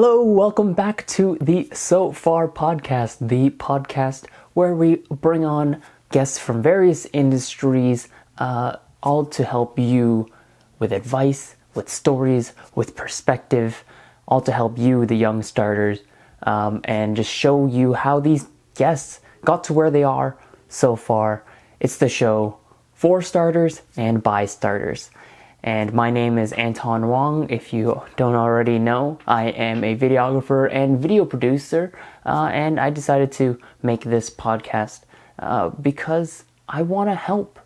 Hello, welcome back to the So Far podcast, the podcast where we bring on guests from various industries, all to help you with advice, with stories, with perspective, all to help you, the young starters, and just show you how these guests got to where they are so far. It's the show for starters and by starters. And my name is Anton Wong. If you don't already know, I am a videographer and video producer, and I decided to make this podcast because I want to help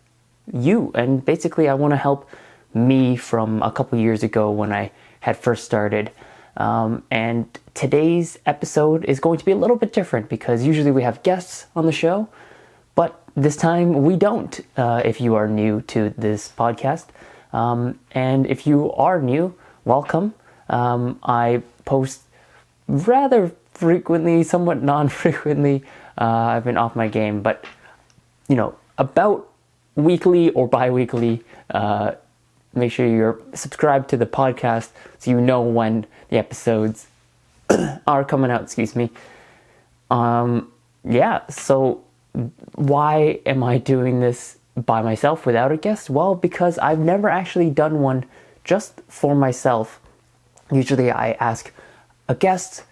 you, and basically I want to help me from a couple years ago when I had first started. And today's episode is going to be a little bit different because usually we have guests on the show, but this time we don't, if you are new to this podcast. And if you are new, welcome. I post rather frequently, somewhat non-frequently. I've been off my game, but about weekly or bi-weekly. Make sure you're subscribed to the podcast so you know when the episodes are coming out. Excuse me. So why am I doing this by myself without a guest? Well, because I've never actually done one just for myself. Usually I ask a guest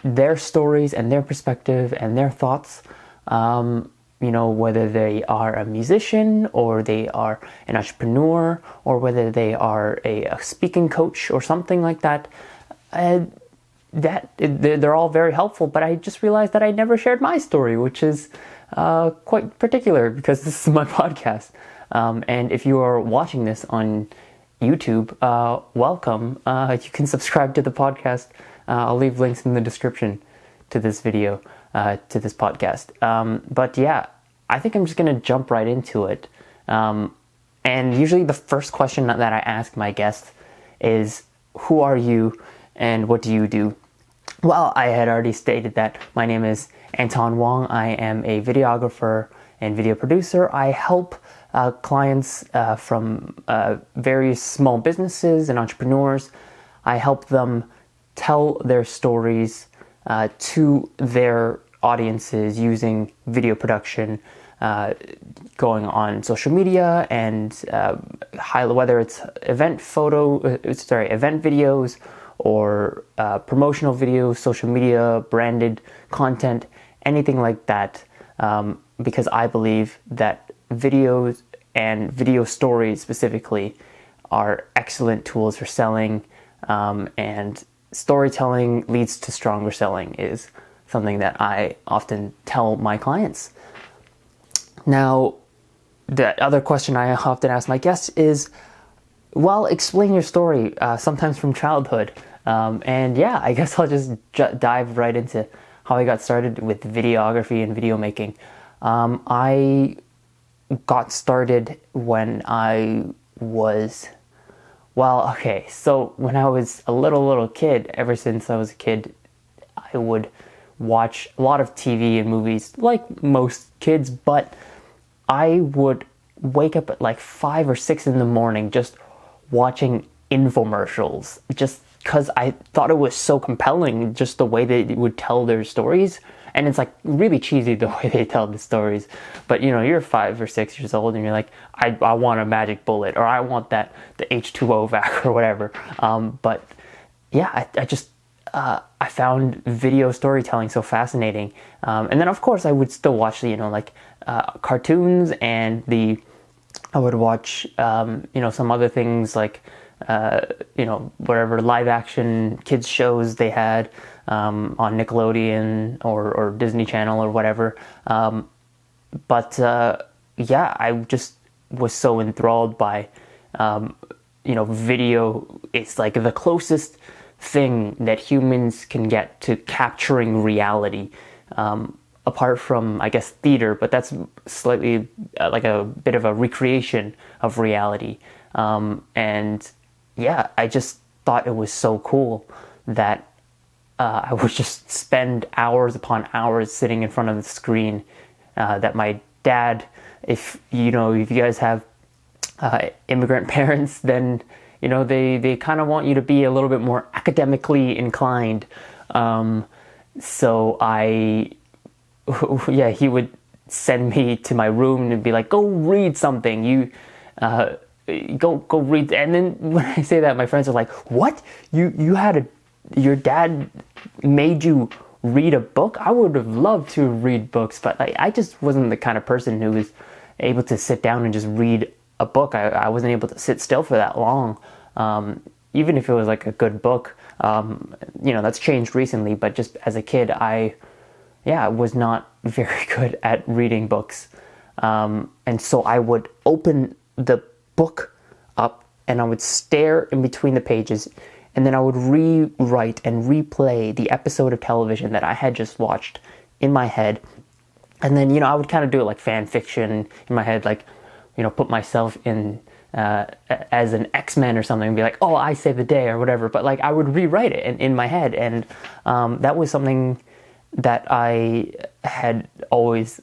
their stories and their perspective and their thoughts, whether they are a musician or they are an entrepreneur or whether they are a speaking coach or something like that. They're all very helpful, but I just realized that I never shared my story, which is quite particular because this is my podcast. And if you are watching this on YouTube, welcome. You can subscribe to the podcast. I'll leave links in the description to this video, to this podcast. But yeah, I think I'm just going to jump right into it. And usually the first question that I ask my guests is, who are you and what do you do? Well, I had already stated that my name is Anton Wong. I am a videographer and video producer. I help clients from various small businesses and entrepreneurs. I help them tell their stories to their audiences using video production, going on social media and whether it's event videos or promotional videos, social media, branded content, anything like that, because I believe that videos and video stories specifically are excellent tools for selling, and storytelling leads to stronger selling is something that I often tell my clients. Now, the other question I often ask my guests is, well, explain your story, sometimes from childhood. I guess I'll just dive right into how I got started with videography and video making. I got started when I was, when I was a little kid. Ever since I was a kid, I would watch a lot of TV and movies like most kids, but I would wake up at like 5 or 6 in the morning just watching infomercials, just because I thought it was so compelling, just the way they would tell their stories. And it's like really cheesy the way they tell the stories, but you're 5 or 6 years old and you're like, I want a magic bullet, or I want the H2O vac or whatever. I found video storytelling so fascinating. And then of course I would still watch cartoons, and I would watch some other things like whatever live action kids shows they had on Nickelodeon or Disney Channel or whatever. I just was so enthralled by video. It's like the closest thing that humans can get to capturing reality, apart from, I guess, theater, but that's slightly like a bit of a recreation of reality. I just thought it was so cool that I would just spend hours upon hours sitting in front of the screen, that my dad, if you guys have immigrant parents, then they kind of want you to be a little bit more academically inclined. So yeah, he would send me to my room and be like, go read something. Go read. And then when I say that, my friends are like, what? Your dad made you read a book? I would have loved to read books, but I just wasn't the kind of person who was able to sit down and just read a book. I wasn't able to sit still for that long. Even if it was like a good book, that's changed recently, but just as a kid, I was not very good at reading books. And so I would open the book up and I would stare in between the pages, and then I would rewrite and replay the episode of television that I had just watched in my head. And then, I would kind of do it like fan fiction in my head, like, put myself in as an X-Men or something and be like, oh, I save the day or whatever. But like, I would rewrite it in my head. And that was something that I had always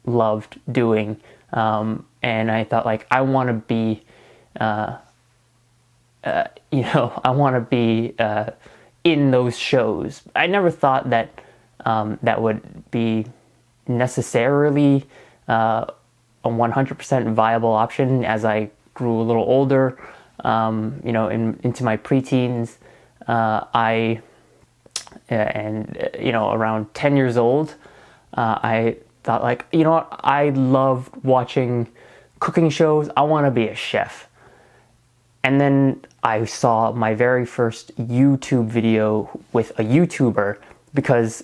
loved doing. And I thought, like, I want to be, I want to be in those shows. I never thought that that would be necessarily a 100% viable option as I grew a little older. Into my preteens, around 10 years old, I thought, like, I love watching cooking shows. I want to be a chef. And then I saw my very first YouTube video with a YouTuber, because,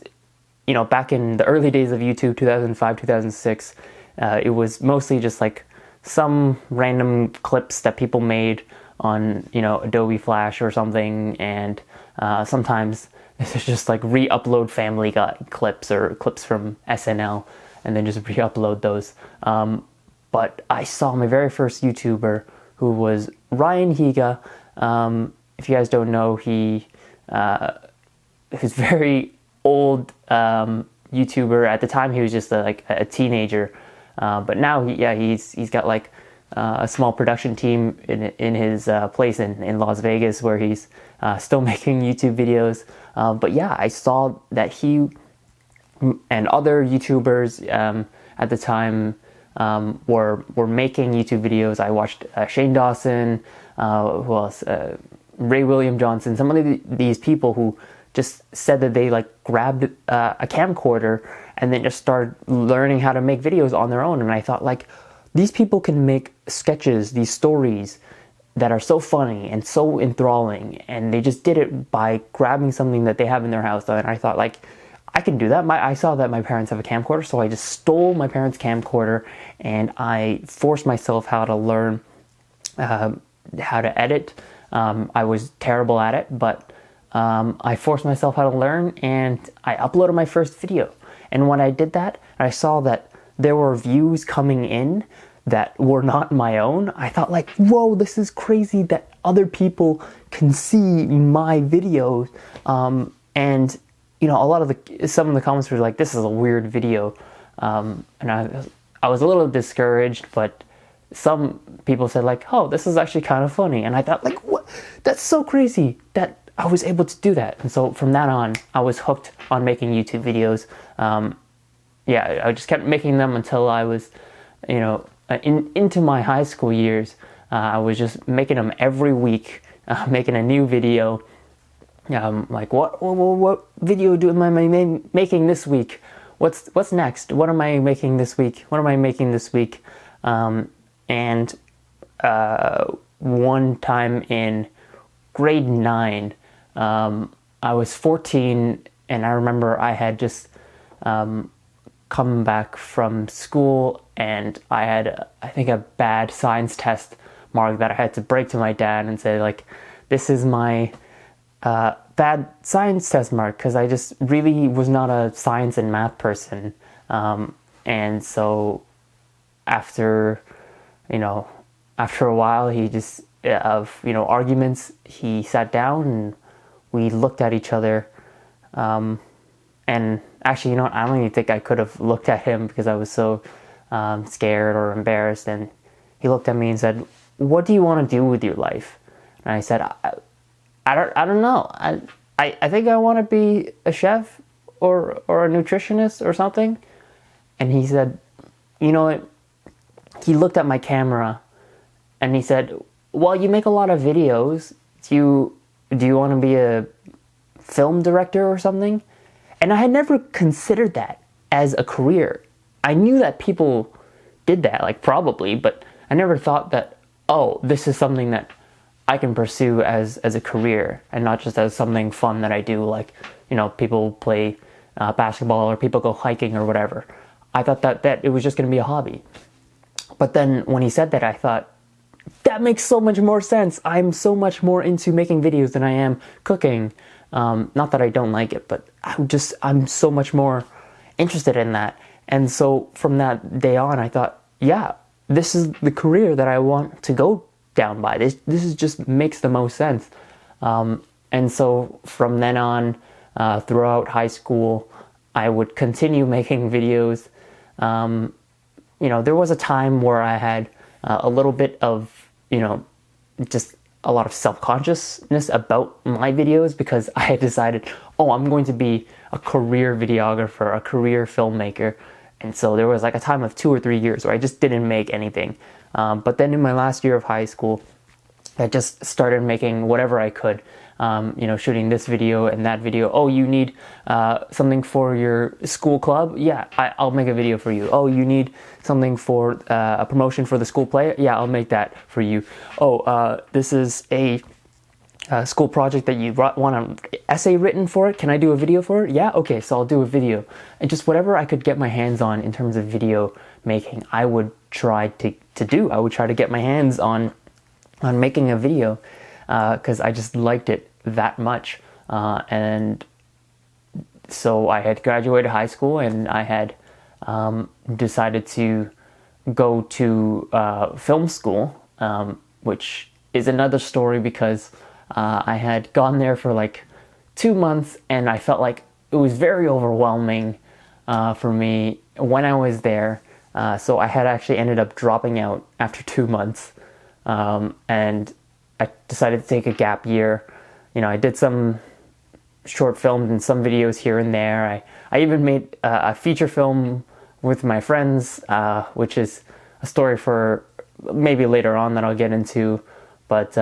back in the early days of YouTube, 2005, 2006, it was mostly just like some random clips that people made on, Adobe Flash or something. And sometimes it's just like re-upload Family Guy clips or clips from SNL and then just re-upload those. But I saw my very first YouTuber, who was Ryan Higa. If you guys don't know, he's very old YouTuber. At the time, he was just a teenager. But now he's got like a small production team in his place in Las Vegas, where he's still making YouTube videos. But yeah, I saw that he and other YouTubers at the time were making YouTube videos. I watched Shane Dawson, who else? Ray William Johnson. Some of these people who just said that they like grabbed a camcorder and then just started learning how to make videos on their own. And I thought, like, these people can make sketches, these stories that are so funny and so enthralling, and they just did it by grabbing something that they have in their house. And I thought, like, I can do that. I saw that my parents have a camcorder, so I just stole my parents' camcorder and I forced myself how to learn how to edit. I was terrible at it, but I forced myself how to learn, and I uploaded my first video. And when I did that, I saw that there were views coming in that were not my own. I thought, like, whoa, this is crazy that other people can see my videos. And some of the comments were like, this is a weird video. And I was a little discouraged, but some people said, like, oh, this is actually kind of funny. And I thought, like, what? That's so crazy that I was able to do that. And so from that on, I was hooked on making YouTube videos. I just kept making them until I was, into my high school years. I was just making them every week, making a new video. Like, what video am I making this week? What's next? What am I making this week? What am I making this week? And one time in grade 9, I was 14, and I remember I had just come back from school, and I had, I think, a bad science test mark that I had to break to my dad and say, like, this is my bad science test mark, because I just really was not a science and math person. And so after a while, he just, arguments, he sat down and we looked at each other. And actually, I don't even think I could have looked at him because I was so scared or embarrassed. And he looked at me and said, what do you want to do with your life? And I said, I don't know. I think I want to be a chef or a nutritionist or something. And he said, you know what? He looked at my camera and he said, well, you make a lot of videos. Do you want to be a film director or something? And I had never considered that as a career. I knew that people did that, like probably, but I never thought that, oh, this is something that I can pursue as a career and not just as something fun that I do, like, you know, people play basketball or people go hiking or whatever. I thought that it was just going to be a hobby. But then when he said that, I thought, that makes so much more sense. I'm so much more into making videos than I am cooking. Not that I don't like it, but I'm so much more interested in that. And so from that day on, I thought, yeah, this is the career that I want to go down by. This is just makes the most sense. And so from then on, throughout high school, I would continue making videos. You know, there was a time where I had a little bit of, you know, just a lot of self-consciousness about my videos because I had decided, oh, I'm going to be a career videographer, a career filmmaker. And so there was like a time of 2 or 3 years where I just didn't make anything. But then in my last year of high school, I just started making whatever I could. You know, shooting this video and that video. Oh, you need something for your school club? Yeah, I'll make a video for you. Oh, you need something for a promotion for the school play? Yeah, I'll make that for you. Oh, this is a school project that you want an essay written for it. Can I do a video for it? Yeah, okay, so I'll do a video. And just whatever I could get my hands on in terms of video making, I would try to do. I would try to get my hands on making a video because I just liked it that much. And so I had graduated high school and I had decided to go to film school, which is another story because I had gone there for like 2 months and I felt like it was very overwhelming for me when I was there. So I had actually ended up dropping out after 2 months, and I decided to take a gap year. You know, I did some short films and some videos here and there. I even made a feature film with my friends, which is a story for maybe later on that I'll get into. But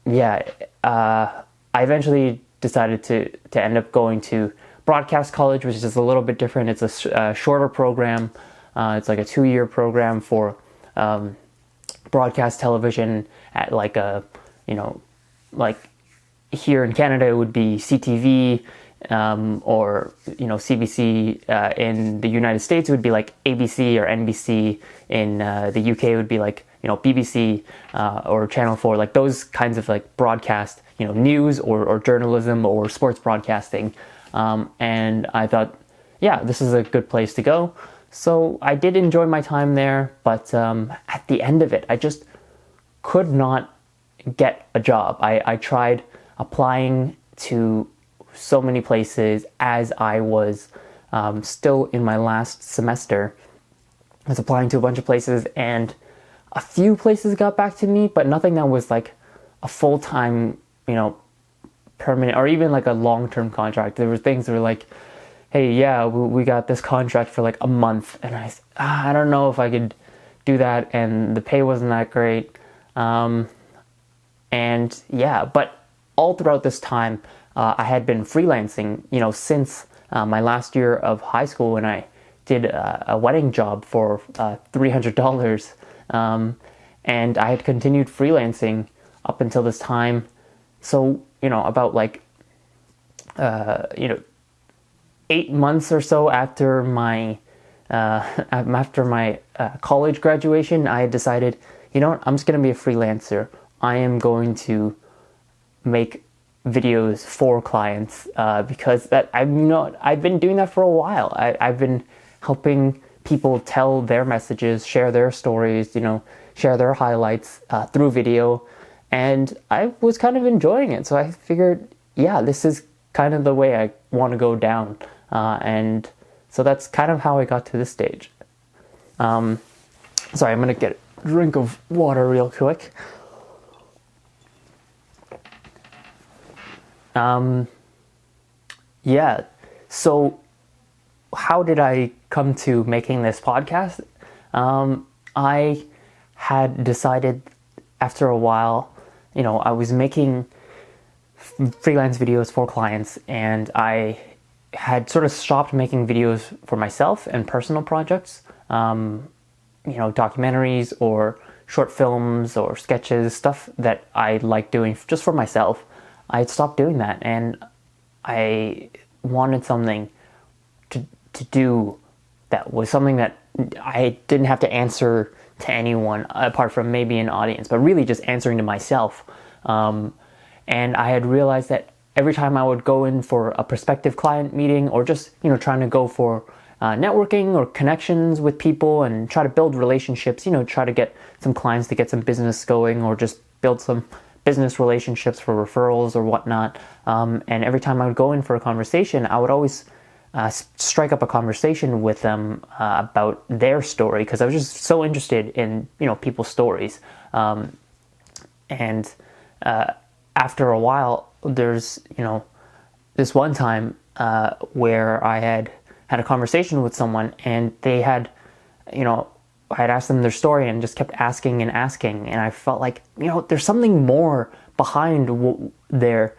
yeah, I eventually decided to end up going to broadcast college, which is a little bit different. It's a shorter program. It's like a 2-year program for broadcast television at like a, you know, like here in Canada it would be CTV, or, you know, CBC. In the United States it would be like ABC or NBC. In the UK it would be like, you know, BBC or Channel 4, like those kinds of like broadcast, you know, news or journalism or sports broadcasting. And I thought, yeah, this is a good place to go. So I did enjoy my time there, but at the end of it, I just could not get a job. I tried applying to so many places as I was still in my last semester. I was applying to a bunch of places and a few places got back to me, but nothing that was like a full-time, you know, permanent or even like a long-term contract. There were things that were like, hey, yeah, we got this contract for like a month. And I don't know if I could do that. And the pay wasn't that great. And yeah, but all throughout this time, I had been freelancing, you know, since my last year of high school when I did a wedding job for $300. And I had continued freelancing up until this time. So, you know, about like, you know, 8 months or so after my college graduation, I had decided, you know what, I'm just going to be a freelancer. I am going to make videos for clients because I've been doing that for a while. I've been helping people tell their messages, share their stories, you know, share their highlights through video, and I was kind of enjoying it. So I figured, yeah, this is kind of the way I want to go down. And so that's kind of how I got to this stage. Sorry, I'm going to get a drink of water real quick. Yeah. So how did I come to making this podcast? I had decided after a while, I was making freelance videos for clients, and I had sort of stopped making videos for myself and personal projects, documentaries or short films or sketches, stuff that I like doing just for myself. I had stopped doing that, and I wanted something to do that was something that I didn't have to answer to anyone apart from maybe an audience, but really just answering to myself. And I had realized that every time I would go in for a prospective client meeting, or just trying to go for networking or connections with people and try to build relationships, try to get some clients to get some business going, or just build some business relationships for referrals or whatnot. And every time I would go in for a conversation, I would always strike up a conversation with them about their story, because I was just so interested in people's stories. And after a while, there's this one time where I had a conversation with someone, and they had I had asked them their story and just kept asking and asking, and I felt like there's something more behind their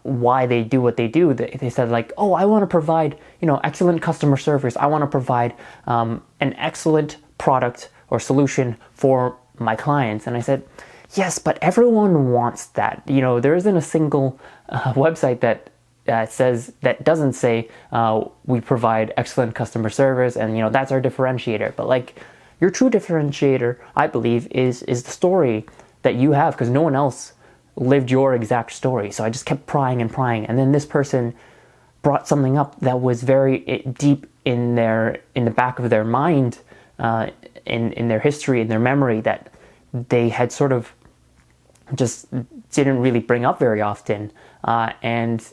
why they do what they do. They said like, oh, I want to provide excellent customer service. I want to provide an excellent product or solution for my clients. And I said, yes, but everyone wants that. There isn't a single website that doesn't say we provide excellent customer service, and that's our differentiator. But like, your true differentiator, I believe, is the story that you have, because no one else lived your exact story. So I just kept prying, and then this person brought something up that was very deep in the back of their mind, in their history, in their memory, that they had sort of just didn't really bring up very often. And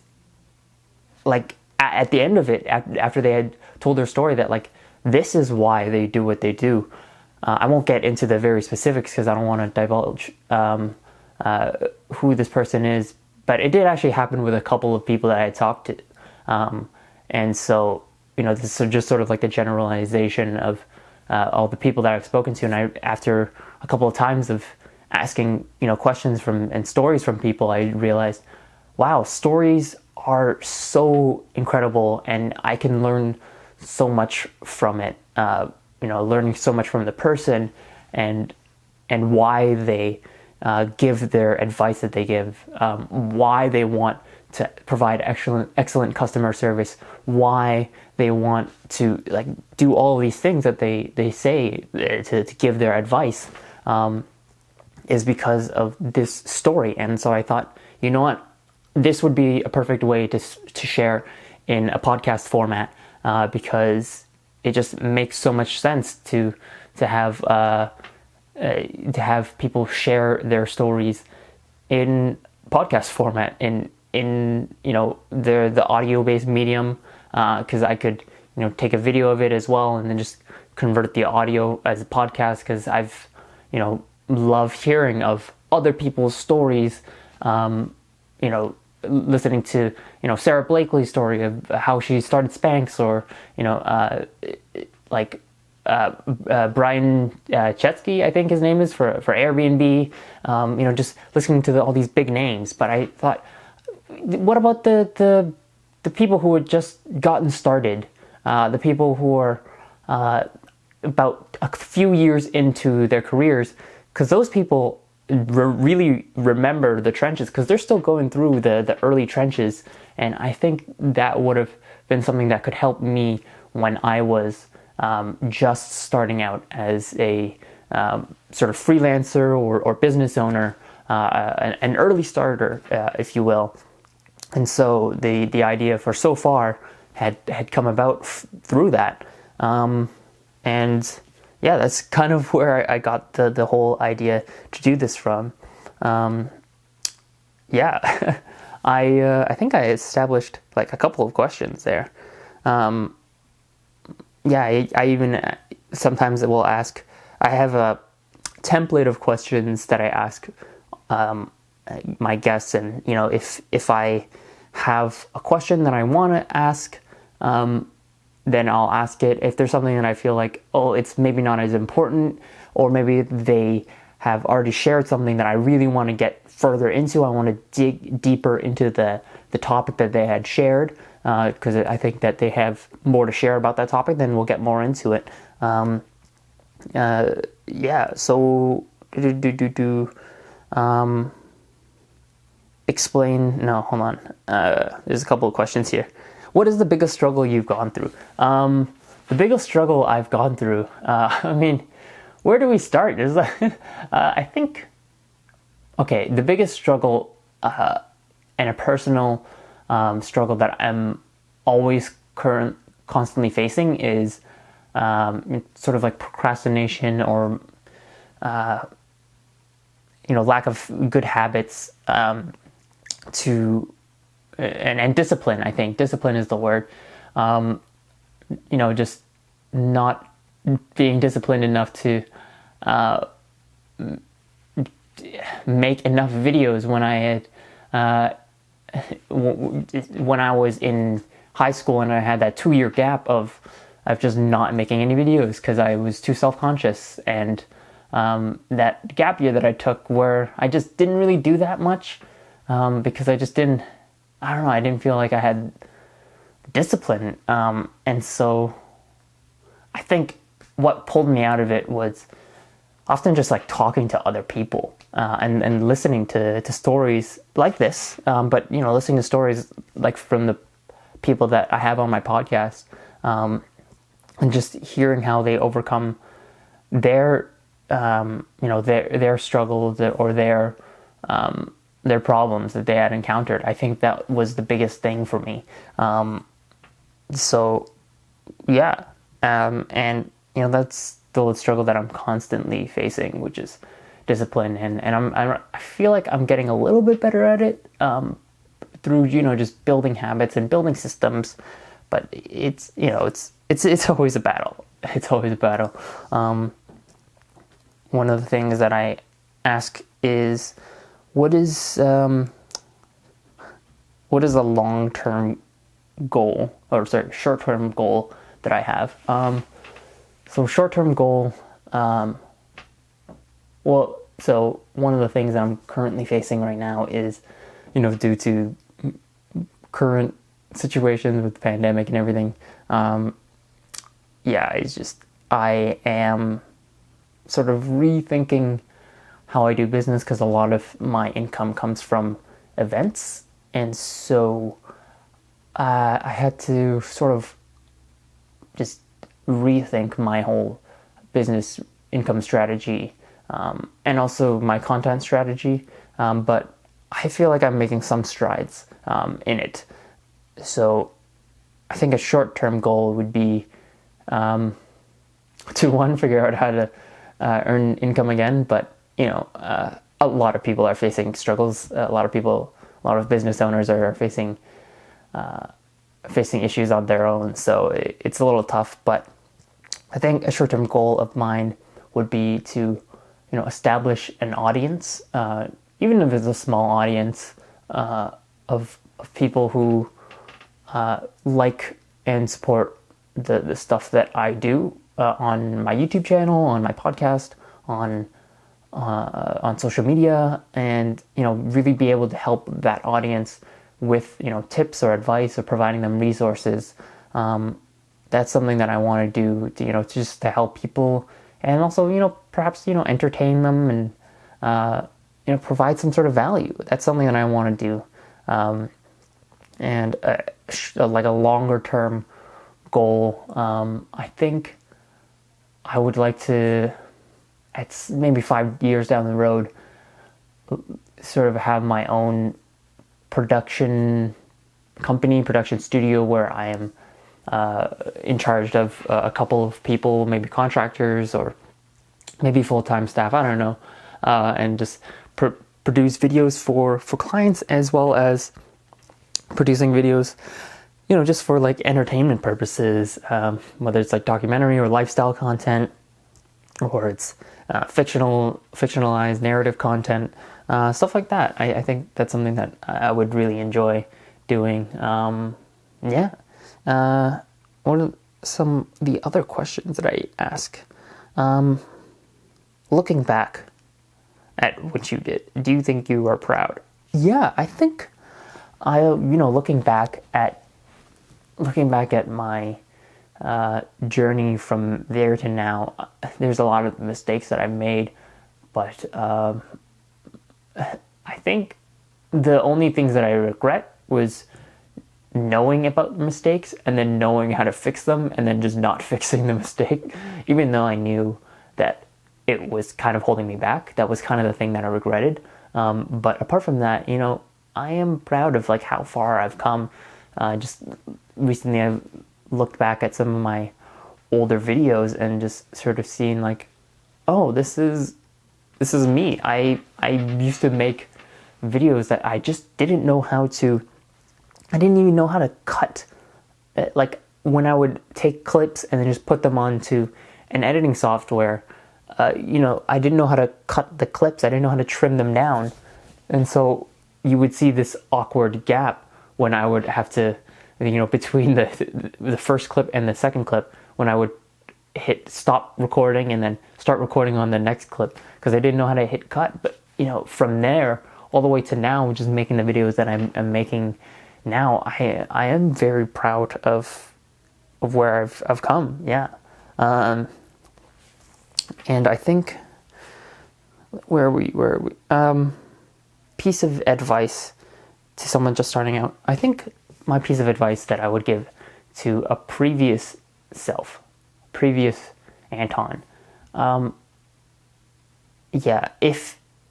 like at the end of it, after they had told their story, that like, this is why they do what they do. I won't get into the very specifics because I don't want to divulge who this person is, but it did actually happen with a couple of people that I had talked to. And so, this is just sort of like the generalization of all the people that I've spoken to. And after a couple of times of asking, questions and stories from people, I realized, wow, stories are so incredible, and I can learn so much from it. Learning so much from the person and why they give their advice that they give, why they want to provide excellent customer service, why they want to like do all of these things that they say to give their advice, is because of this story. And so I thought, you know what, this would be a perfect way to share in a podcast format, because it just makes so much sense to have people share their stories in podcast format, in the audio based medium, because I could take a video of it as well, and then just convert the audio as a podcast, because I've love hearing of other people's stories, listening to Sarah Blakely's story of how she started Spanx, or Brian Chesky, I think his name is, for Airbnb. Just listening to all these big names. But I thought, what about the people who had just gotten started, the people who are about a few years into their careers, because those people really remember the trenches, because they're still going through the early trenches. And I think that would have been something that could help me when I was just starting out as a sort of freelancer or business owner, an early starter, if you will. And so the idea for So Far had come about through that. And yeah, that's kind of where I got the whole idea to do this from. Yeah, I think I established like a couple of questions there. Yeah, I even sometimes will ask, I have a template of questions that I ask my guests, and if I have a question that I want to ask, then I'll ask it. If there's something that I feel like, oh, it's maybe not as important, or maybe they have already shared something that I really want to get further into, I want to dig deeper into the topic that they had shared, because I think that they have more to share about that topic, then we'll get more into it. So explain, no, hold on. There's a couple of questions here. What is the biggest struggle you've gone through? The biggest struggle I've gone through, where do we start? I think, okay, the biggest struggle and a personal struggle that I'm always constantly facing is sort of like procrastination, or lack of good habits, and discipline. I think discipline is the word. Just not being disciplined enough to make enough videos when I had when I was in high school, and I had that 2-year gap of just not making any videos because I was too self-conscious, and that gap year that I took where I just didn't really do that much, because I didn't feel like I had discipline, and so I think what pulled me out of it was often just like talking to other people, and listening to stories like this, but listening to stories like from the people that I have on my podcast, and just hearing how they overcome their struggles, or their problems that they had encountered. I think that was the biggest thing for me. And that's the struggle that I'm constantly facing, which is discipline, and I feel like I'm getting a little bit better at it, through just building habits and building systems, but it's always a battle. It's always a battle. One of the things that I ask is, what is a long-term goal, or short-term goal that I have? So short-term goal, so one of the things that I'm currently facing right now is, due to current situations with the pandemic and everything, I am sort of rethinking how I do business, because a lot of my income comes from events, and so I had to sort of just rethink my whole business income strategy, and also my content strategy, but I feel like I'm making some strides in it. So I think a short-term goal would be to figure out how to earn income again, but a lot of people are facing struggles. A lot of business owners are facing issues on their own, so it's a little tough. But I think a short-term goal of mine would be to establish an audience, even if it's a small audience, of people who like and support the stuff that I do, on my YouTube channel, on my podcast, on social media, and really be able to help that audience with tips or advice, or providing them resources. That's something that I want to do, just to help people, and also perhaps entertain them, and provide some sort of value. That's something that I want to do. And like a longer term goal, I think I would like to, it's maybe 5 years down the road, sort of have my own production company, production studio, where I am in charge of a couple of people, maybe contractors, or maybe full-time staff, I don't know, and just produce videos for clients, as well as producing videos, just for like entertainment purposes, whether it's like documentary or lifestyle content, or it's fictionalized narrative content. stuff like that. I think that's something that I would really enjoy doing. Yeah. What are some the other questions that I ask? Looking back at what you did, do you think you are proud? Yeah, I think looking back at my journey from there to now, there's a lot of mistakes that I've made, but I think the only things that I regret was knowing about mistakes and then knowing how to fix them and then just not fixing the mistake, even though I knew that it was kind of holding me back. That was kind of the thing that I regretted. But apart from that, I am proud of like how far I've come. Just recently I looked back at some of my older videos and just sort of seeing like, oh, this is me. I used to make videos that I just didn't know how to. I didn't even know how to cut. Like when I would take clips and then just put them onto an editing software, I didn't know how to cut the clips. I didn't know how to trim them down. And so you would see this awkward gap when I would have to, between the first clip and the second clip, when I would hit stop recording and then start recording on the next clip, because I didn't know how to hit cut. But, from there all the way to now, just making the videos that I'm making now, I am very proud of where I've come. Yeah. And I think where are we? Piece of advice to someone just starting out. I think my piece of advice that I would give to a previous Anton,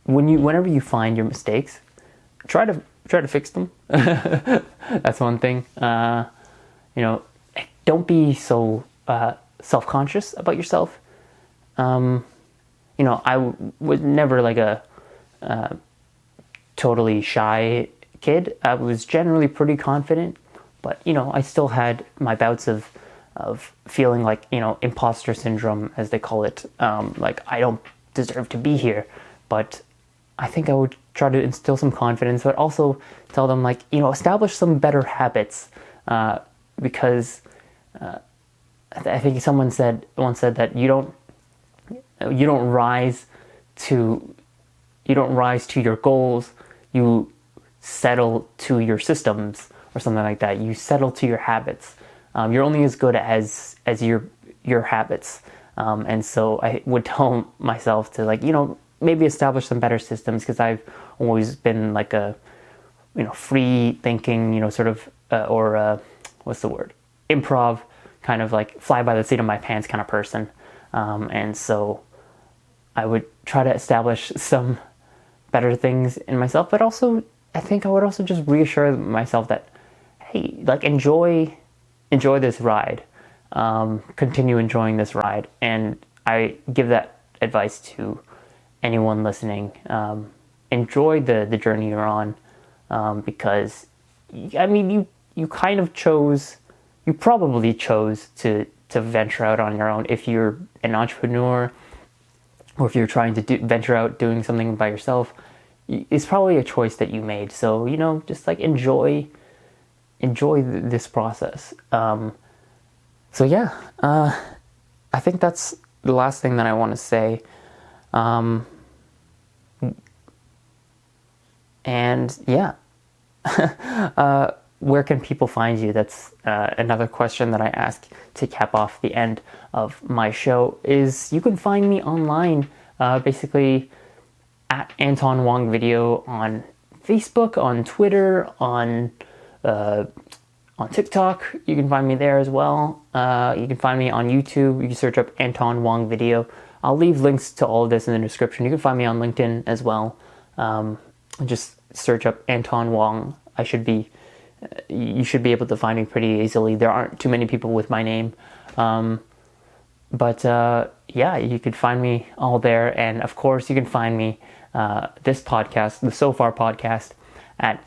whenever you find your mistakes, try to fix them. That's one thing. Don't be so self-conscious about yourself. I was never like a totally shy kid. I was generally pretty confident, but I still had my bouts of feeling like imposter syndrome, as they call it. Like I don't deserve to be here. But I think I would try to instill some confidence, but also tell them like establish some better habits, because I think someone once said that you don't rise to your goals, you settle to your systems, or something like that. You settle to your habits. You're only as good as your habits. And so I would tell myself to maybe establish some better systems, because I've always been like a free thinking, what's the word? Improv, kind of like fly by the seat of my pants kind of person. And so I would try to establish some better things in myself, but also I think I would also just reassure myself that, hey, like enjoy this ride, continue enjoying this ride. And I give that advice to anyone listening. Enjoy the journey you're on, because you probably chose to venture out on your own. If you're an entrepreneur, or if you're trying to venture out doing something by yourself, it's probably a choice that you made. So just like enjoy this process. So yeah, I think that's the last thing that I want to say. And yeah, where can people find you? That's another question that I ask to cap off the end of my show. Is you can find me online, basically at Anton Wong Video on Facebook, on Twitter, on TikTok. You can find me there as well. You can find me on YouTube. You can search up Anton Wong Video. I'll leave links to all of this in the description. You can find me on LinkedIn as well. Just search up Anton Wong. You should be able to find me pretty easily. There aren't too many people with my name. But you could find me all there. And of course, you can find me, this podcast, the So Far podcast, at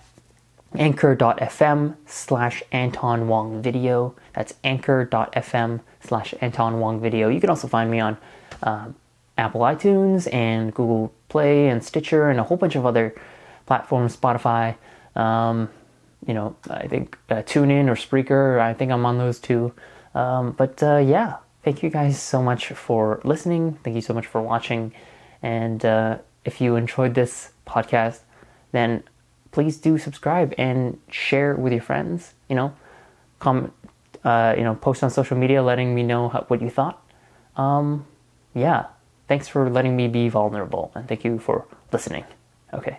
anchor.fm/Anton Wong Video. That's anchor.fm/Anton Wong Video. You can also find me on Apple iTunes and Google Play and Stitcher and a whole bunch of other platforms, Spotify. I think TuneIn or Spreaker, I think I'm on those too. Yeah, thank you guys so much for listening. Thank you so much for watching. And if you enjoyed this podcast, then please do subscribe and share with your friends. Comment, post on social media letting me know what you thought. Yeah, thanks for letting me be vulnerable, and thank you for listening. Okay.